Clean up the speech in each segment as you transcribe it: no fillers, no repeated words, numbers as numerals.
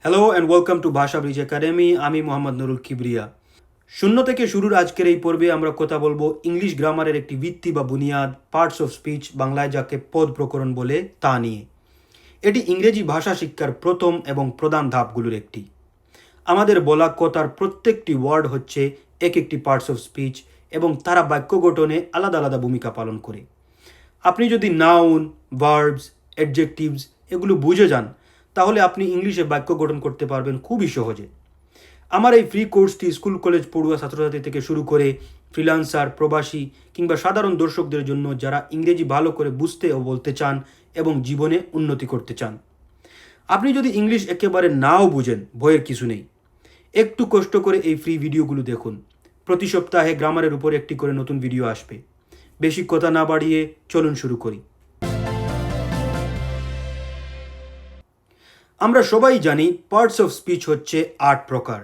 Hello and welcome to ভাষা Bridge academy. আমি মোহাম্মদ নুরুল কিবরিয়া। শূন্য থেকে শুরুর আজকের এই পর্বে আমরা কথা বলবো ইংলিশ গ্রামারের একটি ভিত্তি বা বুনিয়াদ, পার্টস অফ স্পিচ, বাংলায় যাকে পদ প্রকরণ বলে তা নিয়ে। এটি ইংরেজি ভাষা শিক্ষার প্রথম এবং প্রধান ধাপগুলোর একটি। আমাদের বলা কথার প্রত্যেকটি ওয়ার্ড হচ্ছে এক একটি পার্টস অফ স্পিচ এবং তারা বাক্য গঠনে আলাদা আলাদা ভূমিকা পালন করে। আপনি যদি নাউন, ভার্বস, অ্যাডজেক্টিভস এগুলো বুঝে যান, তাহলে আপনি ইংলিশে বাক্য গঠন করতে পারবেন খুবই সহজে। আমার এই ফ্রি কোর্সটি স্কুল কলেজ পড়ুয়া ছাত্রছাত্রী থেকে শুরু করে ফ্রিল্যান্সার, প্রবাসী কিংবা সাধারণ দর্শকদের জন্য যারা ইংরেজি ভালো করে বুঝতে ও বলতে চান এবং জীবনে উন্নতি করতে চান। আপনি যদি ইংলিশ একেবারে নাও বুঝেন, ভয়ের কিছু নেই। একটু কষ্ট করে এই ফ্রি ভিডিওগুলো দেখুন। প্রতি সপ্তাহে গ্রামারের উপর একটি করে নতুন ভিডিও আসবে। বেশি কথা না বাড়িয়ে চলুন শুরু করি। আমরা সবাই জানি পার্টস অফ স্পিচ হচ্ছে ৮ প্রকার: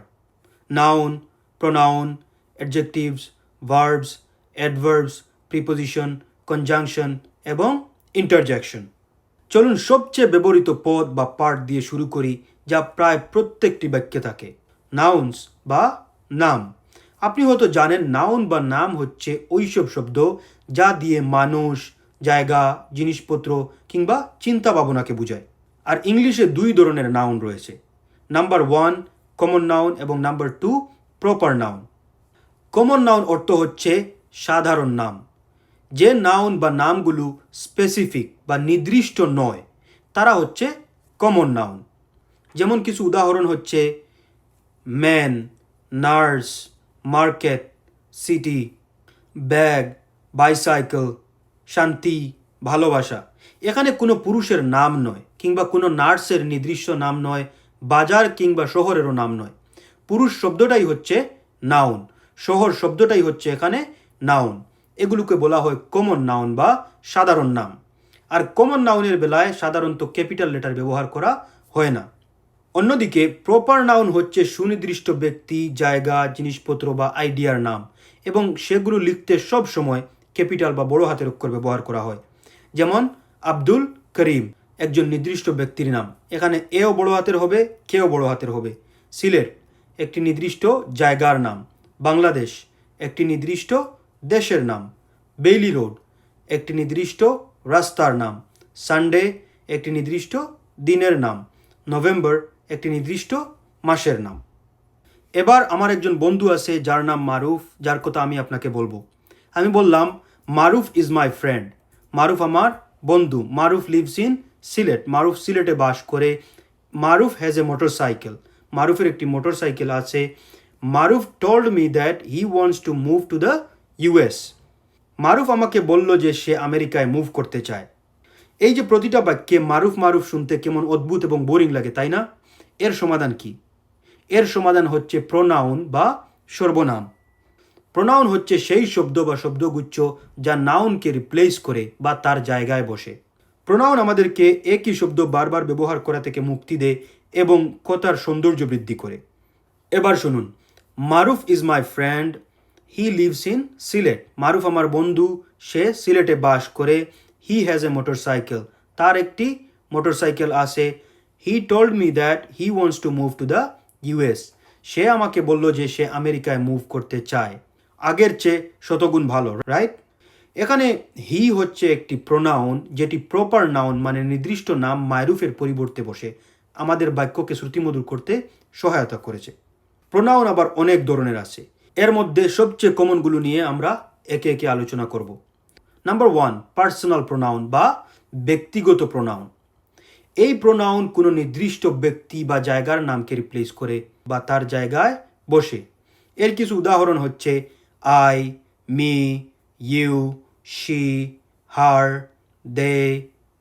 noun, pronoun, adjectives, verbs, adverbs, preposition, conjunction এবং ইন্টারজেকশন। চলুন সবচেয়ে ব্যবহৃত পদ বা পার্ট দিয়ে শুরু করি, যা প্রায় প্রত্যেকটি বাক্যে থাকে: নাউন্স বা নাম। আপনি হয়তো জানেন নাউন বা নাম হচ্ছে ওইসব শব্দ যা দিয়ে মানুষ, জায়গা, জিনিসপত্র কিংবা চিন্তা ভাবনাকে বোঝায়। আর ইংলিশে দুই ধরনের নাউন রয়েছে: নাম্বার 1 কমন নাউন এবং number 2 proper noun. Common noun অর্থ হচ্ছে সাধারণ নাম। যে নাউন বা নামগুলো স্পেসিফিক বা নির্দিষ্ট নয়, তারা হচ্ছে কমন নাউন। যেমন কিছু উদাহরণ হচ্ছে man, nurse, market, city, bag, bicycle, শান্তি, ভালোবাসা। এখানে কোনো পুরুষের নাম নয় কিংবা কোনো নার্সের নির্দিষ্ট নাম নয়, বাজার কিংবা শহরেরও নাম নয়। পুরুষ শব্দটাই হচ্ছে নাউন, শহর শব্দটাই হচ্ছে এখানে নাউন। এগুলোকে বলা হয় কমন নাউন বা সাধারণ নাম। আর কমন নাউনের বেলায় সাধারণত ক্যাপিটাল লেটার ব্যবহার করা হয় না। অন্যদিকে প্রপার নাউন হচ্ছে সুনির্দিষ্ট ব্যক্তি, জায়গা, জিনিসপত্র বা আইডিয়ার নাম এবং সেগুলো লিখতে সব সময় ক্যাপিটাল বা বড় হাতের অক্ষর ব্যবহার করা হয়। যেমন আব্দুল করিম একজন নির্দিষ্ট ব্যক্তির নাম, এখানে এও বড় হাতের হবে, কেও বড় হাতের হবে। সিলেট একটি নির্দিষ্ট জায়গার নাম। বাংলাদেশ একটি নির্দিষ্ট দেশের নাম। বেইলি রোড একটি নির্দিষ্ট রাস্তার নাম। সানডে একটি নির্দিষ্ট দিনের নাম। নভেম্বর একটি নির্দিষ্ট মাসের নাম। এবার আমার একজন বন্ধু আছে যার নাম মারুফ, যার কথা আমি আপনাকে বলবো। আমি বললাম, মারুফ ইজ মাই ফ্রেন্ড। মারুফ আমার বন্ধু। Maruf lives in Sylhet. মারুফ সিলেটে বাস করে। Maruf has a motorcycle. মারুফের একটি মোটর সাইকেল আছে। Maruf told me that he wants to move to the US. Maruf আমাকে বলল যে সে আমেরিকায় মুভ করতে চায়। এই যে প্রতিটা বাক্যে মারুফ মারুফ শুনতে কেমন অদ্ভুত এবং বোরিং লাগে, তাই না? এর সমাধান কি? এর সমাধান হচ্ছে প্রোনাউন বা সর্বনাম। প্রোনাউন হচ্ছে সেই শব্দ বা শব্দগুচ্ছ যা নাউনকে রিপ্লেস করে বা তার জায়গায় বসে। প্রোনাউন আমাদেরকে একই শব্দ বারবার ব্যবহার করা থেকে মুক্তি দেয় এবং কথার সৌন্দর্য বৃদ্ধি করে। এবার শুনুন, Maruf is my friend, he lives in Sylhet. Maruf আমার বন্ধু, সে সিলেটে বাস করে। He has a motorcycle, তার একটি মোটর সাইকেল আছে। He told me that he wants to move to the US. সে আমাকে বলল যে সে আমেরিকায় মুভ করতে চায়। আগের চেয়ে শতগুণ ভালো, রাইট? এখানে হি হচ্ছে একটি প্রোনাউন যেটি প্রপার নাউন মানে নির্দিষ্ট নাম মারুফের পরিবর্তে বসে আমাদের বাক্যকে শ্রুতিমধুর করতে সহায়তা করেছে। প্রোনাউন আবার অনেক ধরনের আছে। এর মধ্যে সবচেয়ে কমনগুলো নিয়ে আমরা একে একে আলোচনা করব। নাম্বার 1 পার্সোনাল প্রোনাউন বা ব্যক্তিগত প্রোনাউন। এই প্রোনাউন কোনো নির্দিষ্ট ব্যক্তি বা জায়গার নামকে রিপ্লেস করে বা তার জায়গায় বসে। এর কিছু উদাহরণ হচ্ছে I, me, you, she, her, they,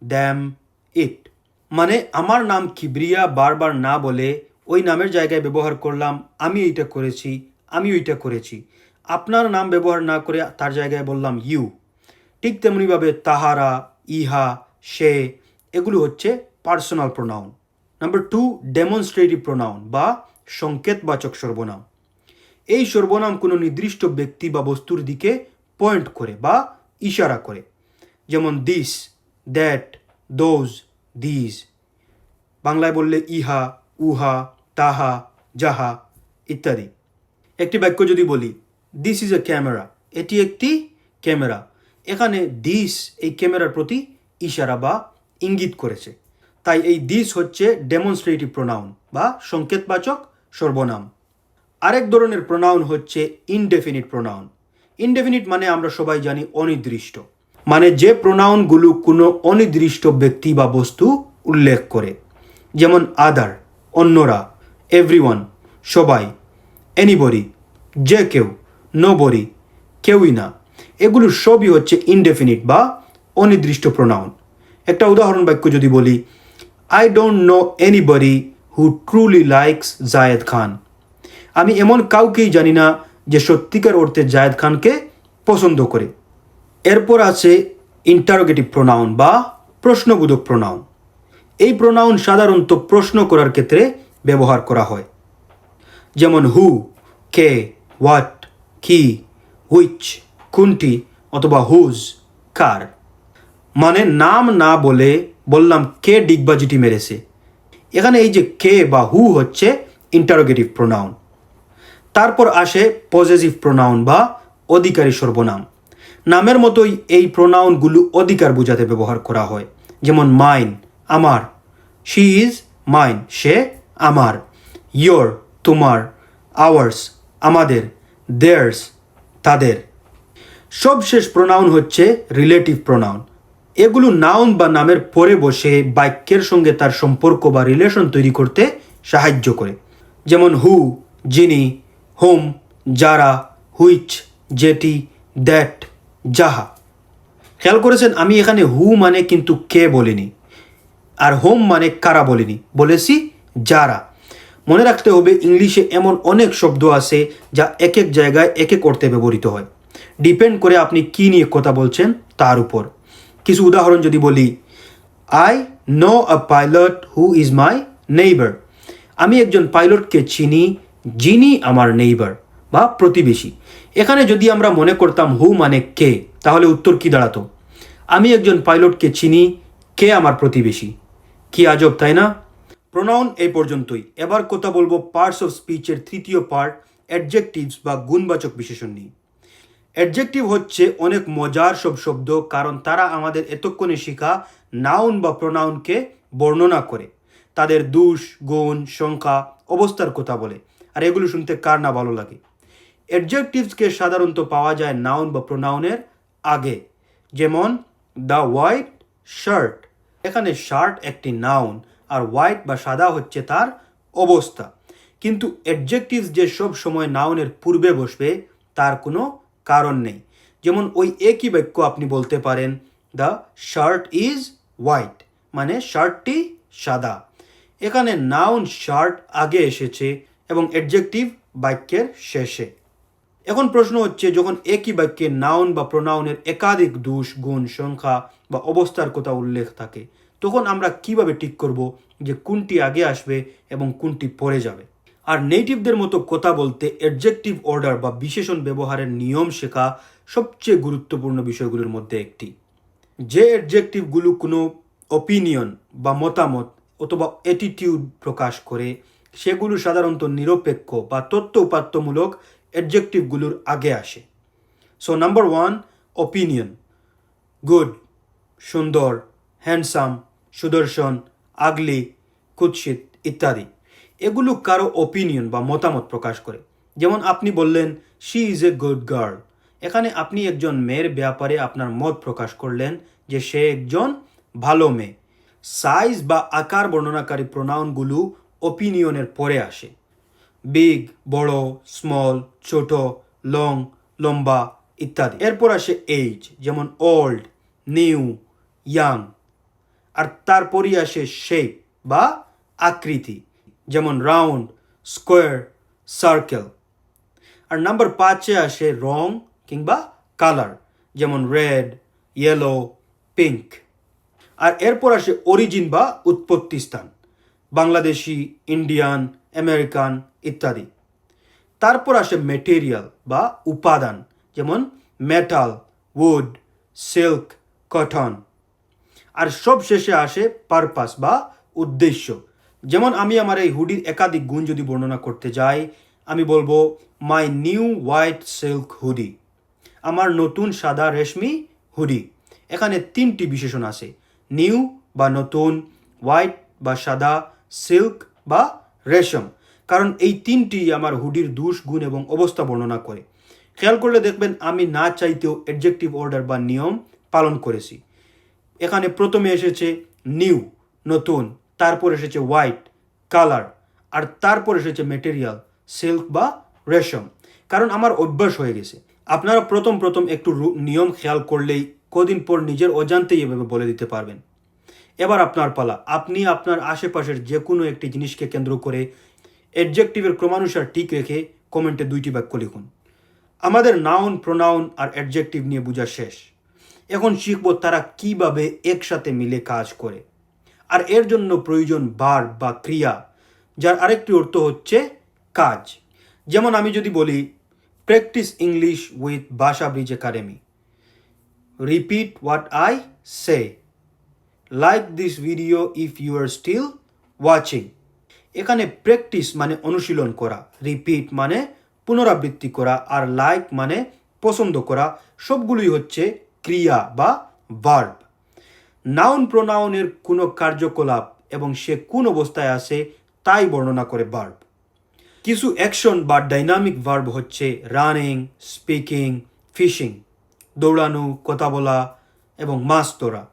them, it. মানে আমার নাম কিবরিয়া বারবার না বলে ওই নামের জায়গায় ব্যবহার করলাম আমি এইটা করেছি, আমি ওইটা করেছি। আপনার নাম ব্যবহার না করে তার জায়গায় বললাম ইউ। ঠিক তেমনিভাবে তাহারা, ইহা, সে, এগুলো হচ্ছে personal pronoun. Number 2 demonstrative pronoun বা সংকেতবাচক সর্বনাম। এই সর্বনাম কোনো নির্দিষ্ট ব্যক্তি বা বস্তুর দিকে পয়েন্ট করে বা ইশারা করে। যেমন দিস, দ্যাট, দোজ, দিজ। বাংলায় বললে ইহা, উহা, তাহা, যাহা ইত্যাদি। একটি বাক্য যদি বলি দিস ইজ এ ক্যামেরা, এটি একটি ক্যামেরা, এখানে দিস এই ক্যামেরার প্রতি ইশারা বা ইঙ্গিত করেছে। তাই এই দিস হচ্ছে ডেমনস্ট্রেটিভ প্রোনাউন বা সংকেতবাচক সর্বনাম। আরেক ধরনের প্রোনাউন হচ্ছে ইনডেফিনিট প্রোনাউন। ইনডেফিনিট মানে আমরা সবাই জানি অনির্দিষ্ট, মানে যে প্রোনাউনগুলো কোনো অনির্দিষ্ট ব্যক্তি বা বস্তু উল্লেখ করে, যেমন আদার অন্যরা, এভরিওয়ান সবাই, এনিবডি যে কেউ, নোবডি কেউই না, এগুলো সবই হচ্ছে ইনডেফিনিট বা অনির্দিষ্ট প্রোনাউন। একটা উদাহরণ বাক্য যদি বলি I don't know anybody who truly likes Zayed Khan, আমি এমন কাউকেই জানি না যে সত্যিকার অর্থে জায়েদ খানকে পছন্দ করে। এরপর আছে ইন্টারোগেটিভ প্রোনাউন বা প্রশ্নবোধক প্রোনাউন। এই প্রোনাউন সাধারণত প্রশ্ন করার ক্ষেত্রে ব্যবহার করা হয়, যেমন হু কে, হোয়াট কি, হুইচ কোনটি, অথবা হুজ কার। মানে নাম না বলে বললাম কে ডিগবাজিটি মেরেছে, এখানে এই যে কে বা হু হচ্ছে ইন্টারোগেটিভ প্রোনাউন। তারপর আসে পজেসিভ প্রোনাউন বা অধিকারী সর্বনাম। নামের মতোই এই প্রোনাউনগুলো অধিকার বোঝাতে ব্যবহার করা হয়, যেমন মাইন আমার, শি ইজ মাইন সে আমার, ইয়োর তোমার, আওয়ার্স আমাদের, দেয়ার্স তাদের। সবশেষ প্রোনাউন হচ্ছে রিলেটিভ প্রোনাউন। এগুলো নাউন বা নামের পরে বসে বাক্যের সঙ্গে তার সম্পর্ক বা রিলেশন তৈরি করতে সাহায্য করে, যেমন হু যিনি, হোম যারা, হুইচ যেটি, দ্যাট যাহা। খেয়াল করেছেন আমি এখানে হু মানে কিন্তু কে বলিনি, আর হোম মানে কারা বলিনি, বলেছি যারা। মনে রাখতে হবে ইংলিশে এমন অনেক শব্দ আছে যা এক এক জায়গায় এক এক অর্থে ব্যবহৃত হয়, ডিপেন্ড করে আপনি কী নিয়ে কথা বলছেন তার উপর। কিছু উদাহরণ যদি বলি I know a pilot who is my neighbour, আমি একজন পাইলটকে চিনি যিনি আমার নেইবার বা প্রতিবেশী। এখানে যদি আমরা মনে করতাম হু মানে কে, তাহলে উত্তর কি দাঁড়াতো? আমি একজন পাইলটকে চিনি, কে আমার প্রতিবেশী। কি আজব তাই না? প্রোনাউন এই পর্যন্তই। এবার কথা বলবো পার্টস অফ স্পিচের তৃতীয় পার্ট, অ্যাডজেক্টিভস বা গুণবাচক বিশেষণ নিয়ে। অ্যাডজেক্টিভ হচ্ছে অনেক মজার সব শব্দ, কারণ তারা আমাদের এতক্ষণে শেখা নাউন বা প্রোনাউনকে বর্ণনা করে, তাদের দোষ গুণ সংখ্যা অবস্থার কথা বলে। আর এগুলো শুনতে কার না ভালো লাগে? অ্যাডজেক্টিভসকে সাধারণত পাওয়া যায় নাউন বা প্রোনাউনের আগে, যেমন দ্য হোয়াইট শার্ট, এখানে শার্ট একটি নাউন আর হোয়াইট বা সাদা হচ্ছে তার অবস্থা। কিন্তু অ্যাডজেক্টিভস যে সব সময় নাউনের পূর্বে বসবে তার কোনো কারণ নেই। যেমন ওই একই বাক্য আপনি বলতে পারেন দ্য শার্ট ইজ হোয়াইট, মানে শার্টটি সাদা। এখানে নাউন শার্ট আগে এসেছে এবং অ্যাডজেক্টিভ বাক্যের শেষে। এখন প্রশ্ন হচ্ছে যখন একই বাক্যে নাউন বা প্রোনাউনের একাধিক দোষ গুণ সংখ্যা বা অবস্থার কথা উল্লেখ থাকে, তখন আমরা কিভাবে ঠিক করব যে কোনটি আগে আসবে এবং কোনটি পরে যাবে? আর নেটিভদের মতো কথা বলতে অ্যাডজেক্টিভ অর্ডার বা বিশেষণ ব্যবহারের নিয়ম শেখা সবচেয়ে গুরুত্বপূর্ণ বিষয়গুলোর মধ্যে একটি। যে অ্যাডজেক্টিভগুলো কোনো অপিনিয়ন বা মতামত অথবা অ্যাটিটিউড প্রকাশ করে, সেগুলো সাধারণত নিরপেক্ষ বা তথ্য উপাত্তমূলক অ্যাডজেক্টিভগুলোর আগে আসে। সো নাম্বার 1, অপিনিয়ন, গুড সুন্দর, হ্যান্ডসাম সুদর্শন, আগলি কুৎসিত ইত্যাদি। এগুলো কারো অপিনিয়ন বা মতামত প্রকাশ করে। যেমন আপনি বললেন she is a good girl, এখানে আপনি একজন মেয়ের ব্যাপারে আপনার মত প্রকাশ করলেন যে সে একজন ভালো মেয়ে। সাইজ বা আকার বর্ণনাকারী প্রোনাউনগুলো অপিনিয়নের পরে আসে, বিগ বড়, স্মল ছোট, লং লম্বা ইত্যাদি। এরপর আসে এইজ, যেমন ওল্ড, নিউ, ইয়াং। আর তারপরই আসে শেপ বা আকৃতি, যেমন রাউন্ড, স্কোয়ার, সার্কেল। আর নাম্বার 5-এ আসে রং কিংবা কালার, যেমন রেড, ইয়েলো, পিঙ্ক। আর এরপর আসে অরিজিন বা উৎপত্তি স্থান, বাংলাদেশি, ইন্ডিয়ান, আমেরিকান ইত্যাদি। তারপর আসে মেটেরিয়াল বা উপাদান, যেমন মেটাল, উড, সিল্ক, কটন। আর সব শেষে আসে পারপাস বা উদ্দেশ্য, যেমন আমি আমার এই হুডির একাধিক গুণ যদি বর্ণনা করতে যাই, আমি বলবো my new white silk hoodie, আমার নতুন সাদা রেশমি হুডি। এখানে 3টি বিশেষণ আছে, নিউ বা নতুন, হোয়াইট বা সাদা, সিল্ক বা রেশম, কারণ এই 3টি আমার হুডির দোষ, গুণ এবং অবস্থা বর্ণনা করে। খেয়াল করলে দেখবেন আমি না চাইতেও অ্যাডজেক্টিভ অর্ডার বা নিয়ম পালন করেছি। এখানে প্রথমে এসেছে নিউ নতুন, তারপর এসেছে হোয়াইট কালার, আর তারপর এসেছে মেটেরিয়াল সিল্ক বা রেশম, কারণ আমার অভ্যাস হয়ে গেছে। আপনারা প্রথম প্রথম একটু নিয়ম খেয়াল করলেই কদিন পর নিজের অজান্তেই এভাবে বলে দিতে পারবেন। এবার আপনার পালা, আপনি আপনার আশেপাশের যে কোনো একটি জিনিসকে কেন্দ্র করে অ্যাডজেক্টিভের ক্রমানুসার ঠিক রেখে কমেন্টে 2টি বাক্য লিখুন। আমাদের নাউন, প্রোনাউন আর অ্যাডজেক্টিভ নিয়ে বোঝা শেষ। এখন শিখব তারা কিভাবে একসাথে মিলে কাজ করে। আর এর জন্য প্রয়োজন ভার্ব বা ক্রিয়া, যার আরেকটি অর্থ হচ্ছে কাজ। যেমন আমি যদি বলি practice English with Bhasha Bridge Academy, repeat what I say, like this video if you are still watching. এখানে প্র্যাকটিস মানে অনুশীলন করা, রিপিট মানে পুনরাবৃত্তি করা, আর লাইক মানে পছন্দ করা, সবগুলোই হচ্ছে ক্রিয়া বা ভার্ব। নাউন প্রোনাউনের কোনো কার্যকলাপ এবং সে কোন অবস্থায় আছে তাই বর্ণনা করে ভার্ব। কিছু অ্যাকশন বা ডাইনামিক ভার্ব হচ্ছে রানিং, স্পিকিং, ফিশিং, দৌড়ানো, কথা বলা এবং মাছ ধরা।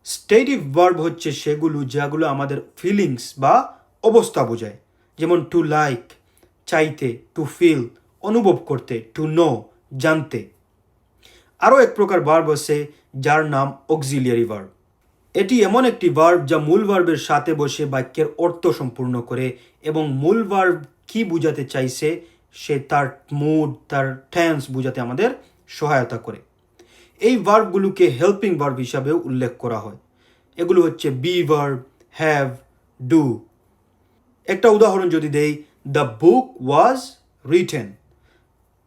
স্টেটিভ ভার্ব হচ্ছে সেগুলো যেগুলো আমাদের ফিলিংস বা অবস্থা বোঝায়, যেমন টু লাইক চাইতে, টু ফিল অনুভব করতে, টু নো জানতে। আরও এক প্রকার ভার্ব আছে যার নাম অক্সিলিয়ারি ভার্ব। এটি এমন একটি ভার্ব যা মূল ভার্বের সাথে বসে বাক্যের অর্থ সম্পূর্ণ করে এবং মূল ভার্ব কি বোঝাতে চাইছে সে তার মুড, তার টেন্স বোঝাতে আমাদের সহায়তা করে। এই ভার্বগুলোকে হেল্পিং ভার্ব হিসাবেও উল্লেখ করা হয়। এগুলো হচ্ছে বি ভার্ব, হ্যাভ, ডু। একটা উদাহরণ যদি দেই, দ্য বুক ওয়াজ রিটেন,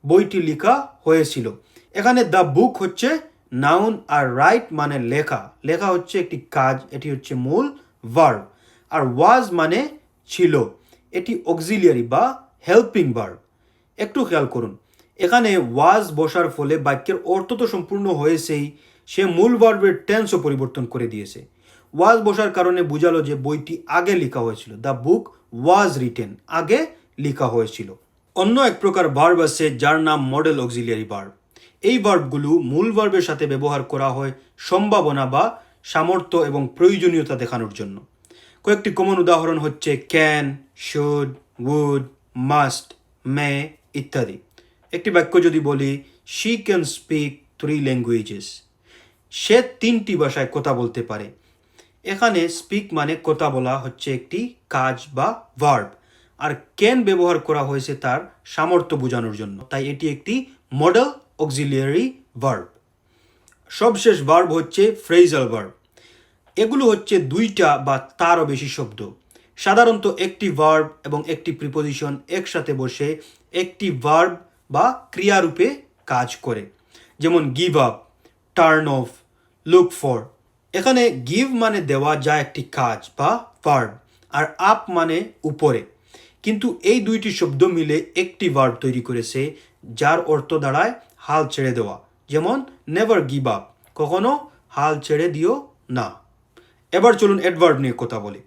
বইটি লেখা হয়েছিল। এখানে দ্য বুক হচ্ছে নাউন আর রাইট মানে লেখা, লেখা হচ্ছে একটি কাজ, এটি হচ্ছে মূল ভার্ব। আর ওয়াজ মানে ছিল, এটি অক্সিলিয়ারি বা হেল্পিং ভার্ব। একটু খেয়াল করুন, এখানে ওয়াজ বসার ফলে বাক্যের অর্থ তো সম্পূর্ণ হয়েছেই, সে মূল ভার্বের টেন্সও পরিবর্তন করে দিয়েছে। ওয়াজ বসার কারণে বোঝালো যে বইটি আগে লেখা হয়েছিল, দ্য বুক ওয়াজ রিটেন, আগে লেখা হয়েছিল। অন্য এক প্রকার ভার্ব আছে যার নাম মডেল অক্সিলিয়ারি ভার্ব। এই ভার্বগুলো মূল ভার্বের সাথে ব্যবহার করা হয় সম্ভাবনা বা সামর্থ্য এবং প্রয়োজনীয়তা দেখানোর জন্য। কয়েকটি কমন উদাহরণ হচ্ছে ক্যান, শুড, উড, মাস্ট, মে ইত্যাদি। একটি বাক্য যদি বলি শি ক্যান স্পিক 3 ল্যাঙ্গুয়েজেস, সে 3টি ভাষায় কথা বলতে পারে। এখানে স্পিক মানে কথা বলা হচ্ছে একটি কাজ বা ভার্ব, আর ক্যান ব্যবহার করা হয়েছে তার সামর্থ্য বোঝানোর জন্য, তাই এটি একটি মডেল অক্সিলিয়ারি ভার্ব। সবশেষ ভার্ব হচ্ছে ফ্রেজাল ভার্ব। এগুলো হচ্ছে 2টা বা তারও বেশি শব্দ, সাধারণত একটি ভার্ব এবং একটি প্রিপোজিশন একসাথে বসে একটি ভার্ব বা ক্রিয়ারূপে কাজ করে। যেমন give up, turn off, look for. এখানে গিভ মানে দেওয়া, যা একটি কাজ বা ভার্ব, আর আপ মানে উপরে। কিন্তু এই 2টি শব্দ মিলে একটি ভার্ব তৈরি করেছে যার অর্থ দাঁড়ায় হাল ছেড়ে দেওয়া। যেমন নেভার গিভ আপ, কখনো হাল ছেড়ে দিও না। এবার চলুন অ্যাডভার্ব নিয়ে কথা বলি।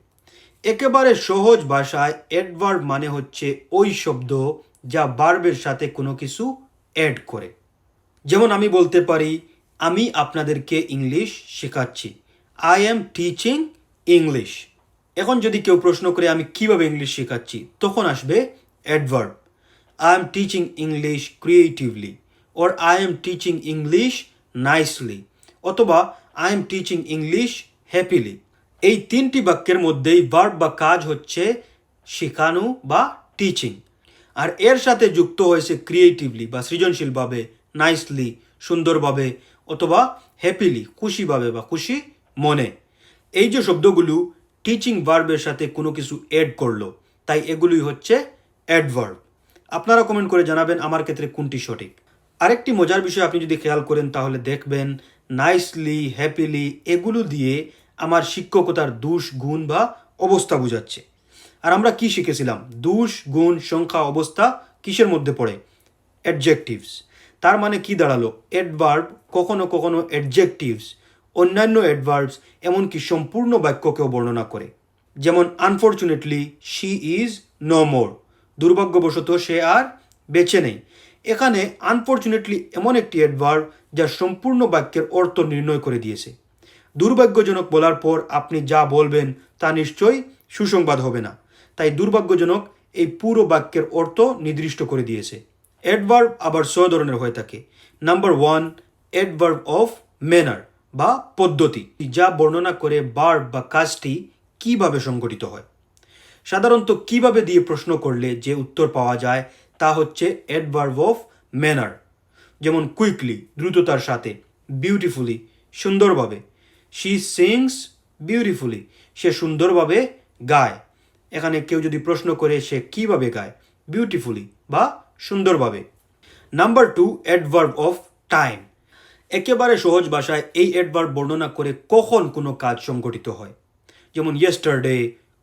একেবারে সহজ ভাষায় অ্যাডভার্ব মানে হচ্ছে ওই শব্দ যা ভার্বের সাথে কোনো কিছু অ্যাড করে। যেমন আমি বলতে পারি আমি আপনাদেরকে ইংলিশ শেখাচ্ছি, আই এম টিচিং ইংলিশ। এখন যদি কেউ প্রশ্ন করে আমি কিভাবে ইংলিশ শেখাচ্ছি, তখন আসবে adverb. I am teaching English creatively, or I am teaching English nicely, অথবা I am teaching English happily. এই 3টি বাক্যের মধ্যেই ভার্ব বা কাজ হচ্ছে শেখানো বা টিচিং, আর এর সাথে যুক্ত হয়েছে ক্রিয়েটিভলি বা সৃজনশীলভাবে, নাইসলি সুন্দরভাবে, অথবা হ্যাপিলি খুশিভাবে বা খুশি মনে। এই যে শব্দগুলো টিচিং ভার্বের সাথে কোনো কিছু অ্যাড করলো, তাই এগুলোই হচ্ছে অ্যাডভার্ব। আপনারা কমেন্ট করে জানাবেন আমার ক্ষেত্রে কোনটি সঠিক। আরেকটি মজার বিষয় আপনি যদি খেয়াল করেন তাহলে দেখবেন নাইসলি, হ্যাপিলি এগুলো দিয়ে আমার শিক্ষকতার দোষ, গুণ বা অবস্থা বোঝাচ্ছে। আর আমরা কি শিখেছিলাম? দোষ, গুণ, সংখ্যা, অবস্থা কিসের মধ্যে পড়ে? অ্যাডজেক্টিভস। তার মানে কি দাঁড়ালো? অ্যাডভার্ব কখনো কখনো অ্যাডজেক্টিভস, অন্যান্য অ্যাডভার্বস, এমনকি সম্পূর্ণ বাক্যকেও বর্ণনা করে। যেমন unfortunately she is no more, দুর্ভাগ্যবশত সে আর বেঁচে নেই। এখানে আনফর্চুনেটলি এমন একটি অ্যাডভার্ব যা সম্পূর্ণ বাক্যের অর্থ নির্ণয় করে দিয়েছে। দুর্ভাগ্যজনক বলার পর আপনি যা বলবেন তা নিশ্চয়ই সুসংবাদ হবে না, তাই দুর্ভাগ্যজনক এই পুরো বাক্যের অর্থ নির্দিষ্ট করে দিয়েছে। অ্যাডভার্ব আবার 6 ধরনের হয়ে থাকে। নাম্বার 1, অ্যাডভার্ব অফ ম্যানার বা পদ্ধতি, যা বর্ণনা করে ভার্ব বা কাজটি কিভাবে সংঘটিত হয়। সাধারণত কিভাবে দিয়ে প্রশ্ন করলে যে উত্তর পাওয়া যায় তা হচ্ছে অ্যাডভার্ব অফ ম্যানার। যেমন কুইকলি, দ্রুততার সাথে; বিউটিফুলি, সুন্দরভাবে; শি সিংস বিউটিফুলি, সে সুন্দরভাবে গায়। এখানে কেউ যদি প্রশ্ন করে সে কিভাবে গায়? বিউটিফুলি বা সুন্দরভাবে। Number 2, adverb of time. একেবারে সহজ ভাষায় এই অ্যাডভার্ব বর্ণনা করে কখন কোনো কাজ সংঘটিত হয়। যেমন ইয়েস্টারডে,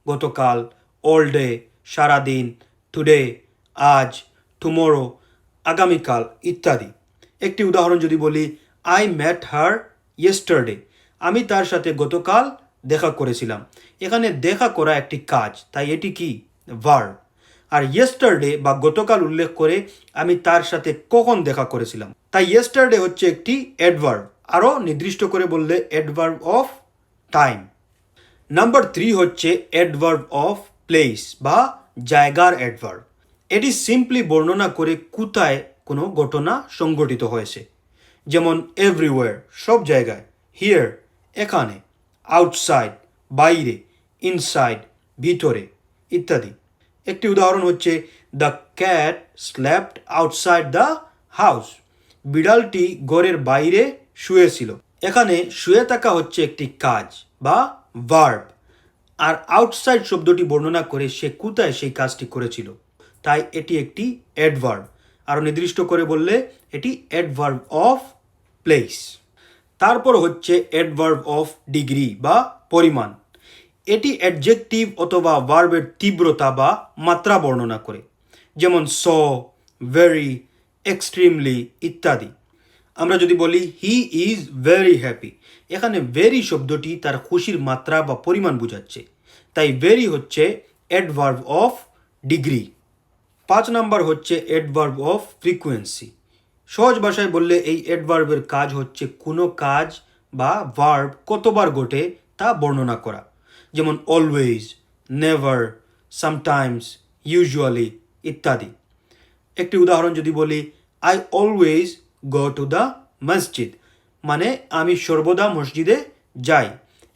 গতকাল; অল ডে, সারাদিন; টুডে, আজ; টুমোরো, আগামীকাল ইত্যাদি। একটি উদাহরণ যদি বলি, আই মেট হার ইয়েস্টারডে, আমি তার সাথে গতকাল দেখা করেছিলাম। এখানে দেখা করা একটি কাজ, তাই এটি কি? ভার্ব। আর ইয়েস্টারডে বা গতকাল উল্লেখ করে আমি তার সাথে কখন দেখা করেছিলাম, তাই ইয়েস্টারডে হচ্ছে একটি অ্যাডভার্ব। আরও নির্দিষ্ট করে বললে অ্যাডভার্ব অফ টাইম। নাম্বার 3 হচ্ছে অ্যাডভার্ব অফ প্লেস বা জায়গার অ্যাডভার্ব। এটি সিম্পলি বর্ণনা করে কোথায় কোনো ঘটনা সংঘটিত হয়েছে। যেমন এভরিওয়্যার, সব জায়গায়; হিয়ার, এখানে; আউটসাইড, বাইরে; ইনসাইড, ভিতরে ইত্যাদি। একটি উদাহরণ হচ্ছে, the cat slapped outside the house, বিড়ালটি ঘরের বাইরে শুয়েছিল। এখানে শুয়ে থাকা হচ্ছে একটি কাজ বা ভার্ব, আর আউটসাইড শব্দটি বর্ণনা করে সে কোথায় সেই কাজটি করেছিল, তাই এটি একটি অ্যাডভার্ব। আরও নির্দিষ্ট করে বললে এটি অ্যাডভার্ব অফ প্লেস। তারপর হচ্ছে অ্যাডভার্ব অফ ডিগ্রি বা পরিমাণ। এটি অ্যাডজেক্টিভ অথবা ভার্বের তীব্রতা বা মাত্রা বর্ণনা করে। যেমন সো, ভেরি, এক্সট্রিমলি ইত্যাদি। আমরা যদি বলি হি ইজ ভেরি হ্যাপি, এখানে ভেরি শব্দটি তার খুশির মাত্রা বা পরিমাণ বোঝাচ্ছে, তাই ভেরি হচ্ছে অ্যাডভার্ব অফ ডিগ্রি। 5 নাম্বার হচ্ছে অ্যাডভার্ব অফ ফ্রিকোয়েন্সি। সহজ ভাষায় বললে এই অ্যাডভার্বের কাজ হচ্ছে কোনো কাজ বা ভার্ব কতবার ঘটে তা বর্ণনা করা। যেমন অলওয়েজ, নেভার, সামটাইমস, ইউজুয়ালি ইত্যাদি। একটি উদাহরণ যদি বলি, I always go to the মসজিদ, মানে আমি সর্বদা মসজিদে যাই।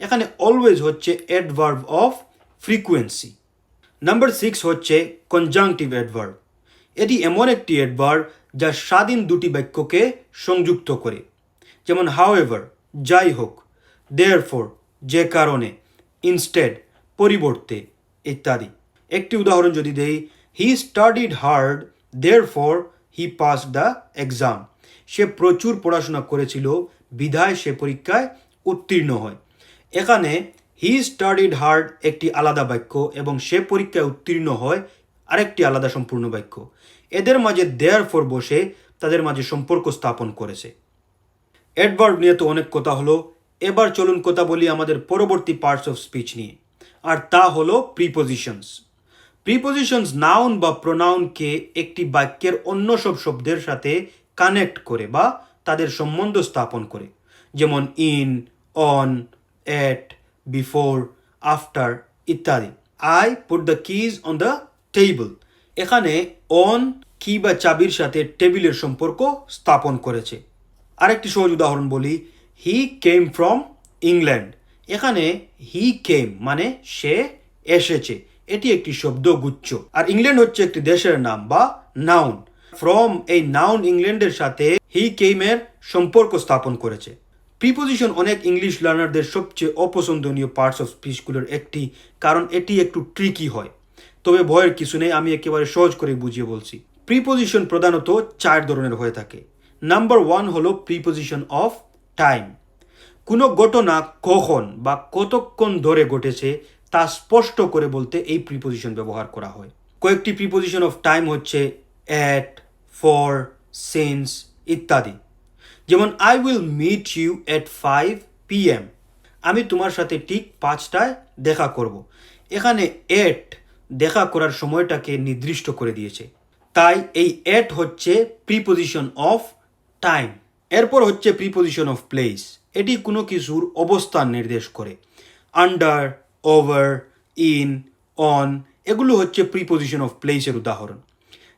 এখানে অলওয়েজ হচ্ছে অ্যাডভার্ব অফ ফ্রিকোয়েন্সি। নাম্বার 6 হচ্ছে কনজাংটিভ অ্যাডভার্ব। এটি এমন একটি অ্যাডভার্ব যা স্বাধীন দুটি বাক্যকে সংযুক্ত করে। যেমন হাউএভার, যাই হোক; দেয়ারফর, যে কারণে; ইনস্টেড, পরিবর্তে ইত্যাদি। একটি উদাহরণ যদি দেই, he studied hard, therefore he passed the exam, সে প্রচুর পড়াশোনা করেছিল বিধায় সে পরীক্ষায় উত্তীর্ণ হয়। এখানে হি স্টাডিড হার্ড একটি আলাদা বাক্য এবং সে পরীক্ষায় উত্তীর্ণ হয় আরেকটি আলাদা সম্পূর্ণ বাক্য। এদের মাঝে দেয়ারফর বসে তাদের মাঝে সম্পর্ক স্থাপন করেছে। অ্যাডভার্ব নিয়ে তো অনেক কথা হলো, এবার চলুন কথা বলি আমাদের পরবর্তী পার্টস অফ স্পিচ নিয়ে, আর তা হলো প্রিপোজিশনস। প্রিপোজিশনস নাউন বা প্রোনাউনকে একটি বাক্যের অন্য সব শব্দের সাথে কানেক্ট করে বা তাদের সম্বন্ধ স্থাপন করে। যেমন in, on, at, before, after ইত্যাদি। I put the keys on the table, এখানে অন কি বা চাবির সাথে টেবিলের সম্পর্ক স্থাপন করেছে। আরেকটি সহজ উদাহরণ বলি, হি কেম ফ্রম ইংল্যান্ড, এখানে হি কেম মানে সে এসেছে, এটি একটি শব্দগুচ্ছ। আর ইংল্যান্ড হচ্ছে একটি দেশের নাম বা নাউন। ফ্রম এই নাউন ইংল্যান্ডের সাথে হি কেমের সম্পর্ক স্থাপন করেছে। প্রিপোজিশন অনেক ইংলিশ লার্নারদের সবচেয়ে অপছন্দনীয় পার্টস অফ স্পিচগুলোর একটি, কারণ এটি একটু ট্রিকি হয়। তবে ভয়ের কিছু নেই, আমি একেবারে সহজ করে বুঝিয়ে বলছি। প্রিপোজিশন প্রধানত 4 ধরনের হয়ে থাকে। নাম্বার 1 হলো প্রিপোজিশন অফ টাইম। কোনো ঘটনা কখন বা কতক্ষণ ধরে ঘটেছে তা স্পষ্ট করে বলতে এই প্রিপোজিশন ব্যবহার করা হয়। কয়েকটি প্রিপোজিশন অফ টাইম হচ্ছে অ্যাট, ফর, সিন্স ইত্যাদি। যেমন I will meet you at 5 PM, আমি তোমার সাথে ঠিক 5টায় দেখা করব। এখানে এট দেখা করার সময়টাকে নির্দিষ্ট করে দিয়েছে, তাই এই এট হচ্ছে প্রিপোজিশন অফ টাইম। এরপর হচ্ছে প্রিপোজিশন অফ প্লেস, এটি কোনো কিছুর অবস্থান নির্দেশ করে। আন্ডার, ওভার, ইন, অন এগুলো হচ্ছে প্রিপোজিশন অফ প্লেসের উদাহরণ।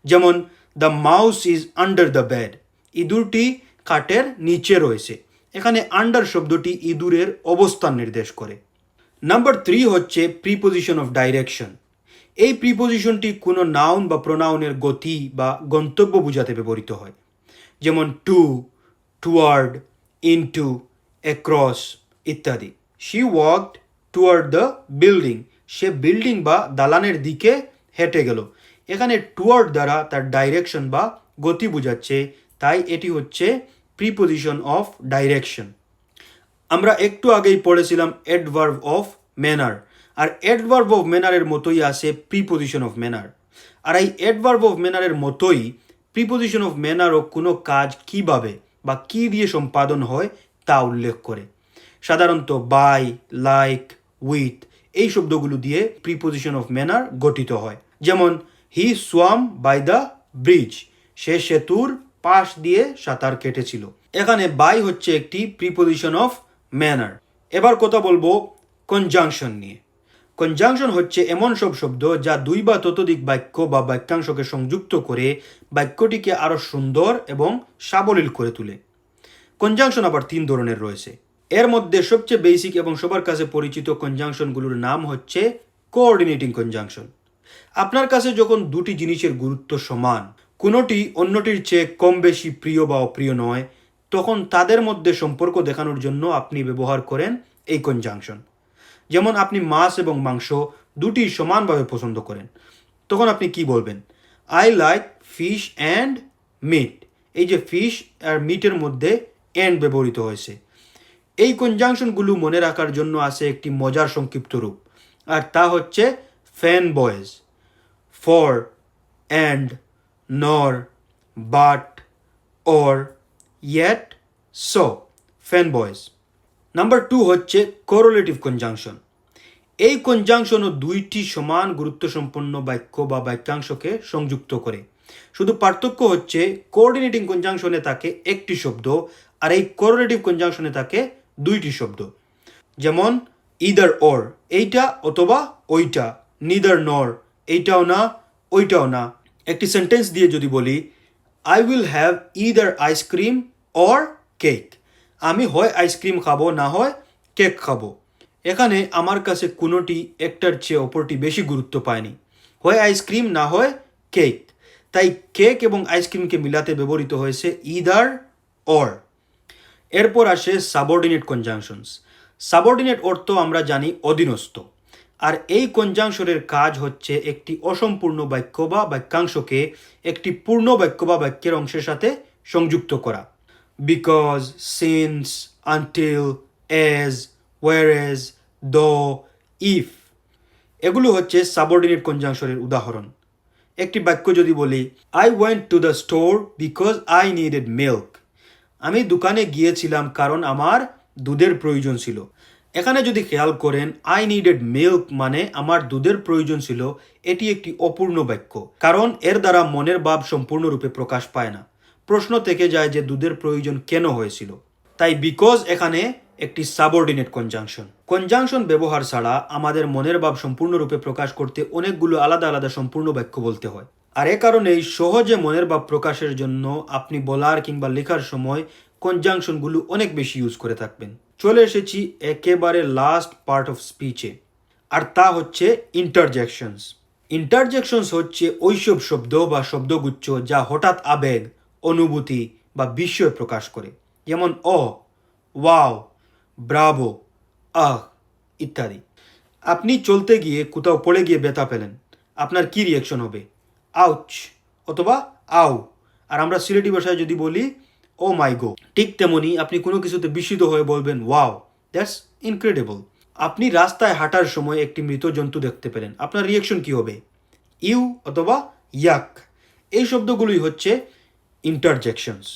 যেমন the mouse is under the bed, ইঁদুরটি খাটের নিচে রয়েছে। এখানে আন্ডার শব্দটি ইঁদুরের অবস্থান নির্দেশ করে। নাম্বার 3 হচ্ছে প্রিপোজিশন অফ ডাইরেকশন। এই প্রিপোজিশনটি কোনো নাউন বা প্রোনাউনের গতি বা গন্তব্য বোঝাতে ব্যবহৃত হয়। যেমন টু, টুয়ার্ড, ইনটু, অ্যাক্রস ইত্যাদি। She walked toward the building, say building বা দালানের দিকে হেঁটে গেল। এখানে টুয়ার্ড দ্বারা তার ডাইরেকশন বা গতি বোঝাচ্ছে, তাই এটি হচ্ছে প্রিপোজিশন অফ ডাইরেকশন। আমরা একটু আগেই পড়েছিলাম অ্যাডভার্ব অফ ম্যানার, আর অ্যাডভার্ব অফ ম্যানারের মতোই আসে প্রিপোজিশন অফ ম্যানার। আর এই অ্যাডভার্ব অফ ম্যানারের মতোই প্রিপোজিশন অফ ম্যানারও কোনো কাজ কিভাবে বা কি দিয়ে সম্পাদন হয় তা উল্লেখ করে। সাধারণত বাই, লাইক, উইথ এই শব্দগুলো দিয়ে প্রিপোজিশন অফ ম্যানার গঠিত হয়। যেমন হি সোয়াম বাই দ্য ব্রিজ, সে সেতুর পাশ দিয়ে সাঁতার কেটেছিল। এখানে বাই হচ্ছে একটি প্রিপোজিশন অফ ম্যানার। এবার কথা বলবো কনজাংশন নিয়ে। কনজাংশন হচ্ছে এমন সব শব্দ যা দুই বা ততোধিক বাক্য বা বাক্যাংশকে সংযুক্ত করে বাক্যটিকে আরও সুন্দর এবং সাবলীল করে তোলে। কনজাংশন আবার 3 ধরনের রয়েছে। এর মধ্যে সবচেয়ে বেসিক এবং সবার কাছে পরিচিত কনজাংশনগুলোর নাম হচ্ছে কোঅর্ডিনেটিং কনজাংশন। আপনার কাছে যখন দুটি জিনিসের গুরুত্ব সমান, কোনোটি অন্যটির চেয়ে কম বেশি প্রিয় বা অপ্রিয় নয়, তখন তাদের মধ্যে সম্পর্ক দেখানোর জন্য আপনি ব্যবহার করেন এই কনজাংশন। যেমন আপনি মাছ এবং মাংস দুটি সমানভাবে পছন্দ করেন, তখন আপনি কি বলবেন? I like fish and meat. এই যে ফিশ আর মিটের মধ্যে অ্যান্ড ব্যবহৃত হয়েছে। এই কনজাংশনগুলো মনে রাখার জন্য আছে একটি মজার সংক্ষিপ্ত রূপ, আর তা হচ্ছে ফ্যান বয়েজ। ফর, অ্যান্ড, নর, but, or, yet, so, fan boys. Number 2 হচ্ছে কোরোলেটিভ কনজাংশন। এই কনজাংশনও দুইটি সমান গুরুত্বসম্পন্ন বাক্য বা বাক্যাংশকে সংযুক্ত করে। শুধু পার্থক্য হচ্ছে কোঅর্ডিনেটিং কনজাংশনে থাকে একটি শব্দ, আর এই কোরোলেটিভ কনজাংশনে থাকে দুইটি শব্দ। যেমন ইদার অর, এইটা অথবা ওইটা। নিদার নর, এইটাও না ওইটাও না। একটি সেন্টেন্স দিয়ে যদি বলি I will have either ice cream or cake, আমি হয় আইসক্রিম খাবো না হয় কেক খাবো। এখানে আমার কাছে কোনোটি একটার চেয়ে অপরটি বেশি গুরুত্ব পায়নি, হয় আইসক্রিম না হয় কেক। তাই কেক এবং আইসক্রিমকে মিলাতে ব্যবহৃত হয়েছে ইদার অর। এরপর আসে সাবঅর্ডিনেট কনজাংশনস। সাবঅর্ডিনেট অর্থ আমরা জানি অধীনস্থ, আর এই কনজাংশনের কাজ হচ্ছে একটি অসম্পূর্ণ বাক্য বা বাক্যাংশকে একটি পূর্ণ বাক্য বা বাক্যের অংশের সাথে সংযুক্ত করা। বিকজ, সিন্স, আনটিল, এজ, ওয়ারেজ, দো, ইফ এগুলো হচ্ছে সাবঅর্ডিনেট কনজাংশনের উদাহরণ। একটি বাক্য যদি বলি I went to the store because I needed milk, আমি দোকানে গিয়েছিলাম কারণ আমার দুধের প্রয়োজন ছিল। এখানে যদি খেয়াল করেন আই নিডেড মিল্ক মানে আমার দুধের প্রয়োজন ছিল, এটি একটি অপূর্ণ বাক্য, কারণ এর দ্বারা মনের ভাব সম্পূর্ণরূপে প্রকাশ পায় না। প্রশ্ন থেকে যায় যে দুধের প্রয়োজন কেন হয়েছিল। তাই বিকজ এখানে একটি সাবঅর্ডিনেট কনজাংশন। কনজাংশন ব্যবহার ছাড়া আমাদের মনের ভাব সম্পূর্ণরূপে প্রকাশ করতে অনেকগুলো আলাদা আলাদা সম্পূর্ণ বাক্য বলতে হয়, আর এ কারণেই সহজে মনের ভাব প্রকাশের জন্য আপনি বলার কিংবা লেখার সময় কনজাংশনগুলো অনেক বেশি ইউজ করে থাকবেন। চলে এসেছি একেবারে লাস্ট পার্ট অফ স্পিচে, আর তা হচ্ছে ইন্টারজেকশনস। ইন্টারজেকশনস হচ্ছে ওইসব শব্দ বা শব্দগুচ্ছ যা হঠাৎ আবেগ, অনুভূতি বা বিস্ময় প্রকাশ করে। যেমন ওয়াও, ব্রাভো, আহ ইত্যাদি। আপনি চলতে গিয়ে কোথাও পড়ে গিয়ে ব্যথা পেলেন, আপনার কি রিয়াকশন হবে? আউচ অথবা আউ। আর আমরা সিলেটি ভাষায় যদি বলি ও মাই গো। ঠিক তেমনি আপনি কোনো কিছুতে বিস্মিত হয়ে বলবেন ওয়াও, দ্যাটস ইনক্রেডিবল। আপনি রাস্তায় হাঁটার সময় একটি মৃত জন্তু দেখতে পেলেন, আপনার রিয়াকশন কি হবে? ইউ অথবা ইয়াক। এই শব্দগুলোই হচ্ছে ইন্টারজেকশনস।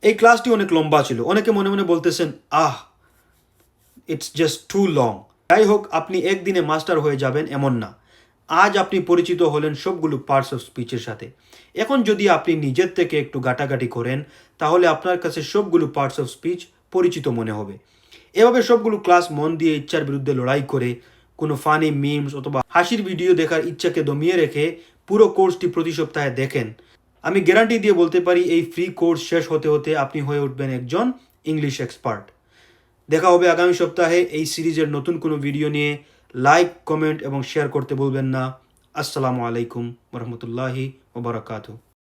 এই ক্লাসটি অনেক লম্বা ছিল, অনেকে মনে মনে বলতেছেন ইটস জাস্ট টু লং। যাই হোক, আপনি একদিনে মাস্টার হয়ে যাবেন এমন না। আজ আপনি পরিচিত হলেন সবগুলো পার্টস অফ স্পিচের সাথে। এখন যদি আপনি নিজের থেকে একটু ঘাটাঘাটি করেন, তাহলে আপনার কাছে সবগুলো পার্টস অফ স্পিচ পরিচিত মনে হবে। এভাবে সবগুলো ক্লাস মন দিয়ে ইচ্ছার বিরুদ্ধে লড়াই করে কোনো ফানি মিমস অথবা হাসির ভিডিও দেখার ইচ্ছাকে দমিয়ে রেখে পুরো কোর্সটি প্রতি সপ্তাহে দেখেন। আমি গ্যারান্টি দিয়ে বলতে পারি, এই ফ্রি কোর্স শেষ হতে হতে আপনি হয়ে উঠবেন একজন ইংলিশ এক্সপার্ট। দেখা হবে আগামী সপ্তাহে এই সিরিজের নতুন কোনো ভিডিও নিয়ে। লাইক, কমেন্ট এবং শেয়ার করতে ভুলবেন না। আসসালামু আলাইকুম ওরহমতুল্লাহি ওবরাকাতুহু।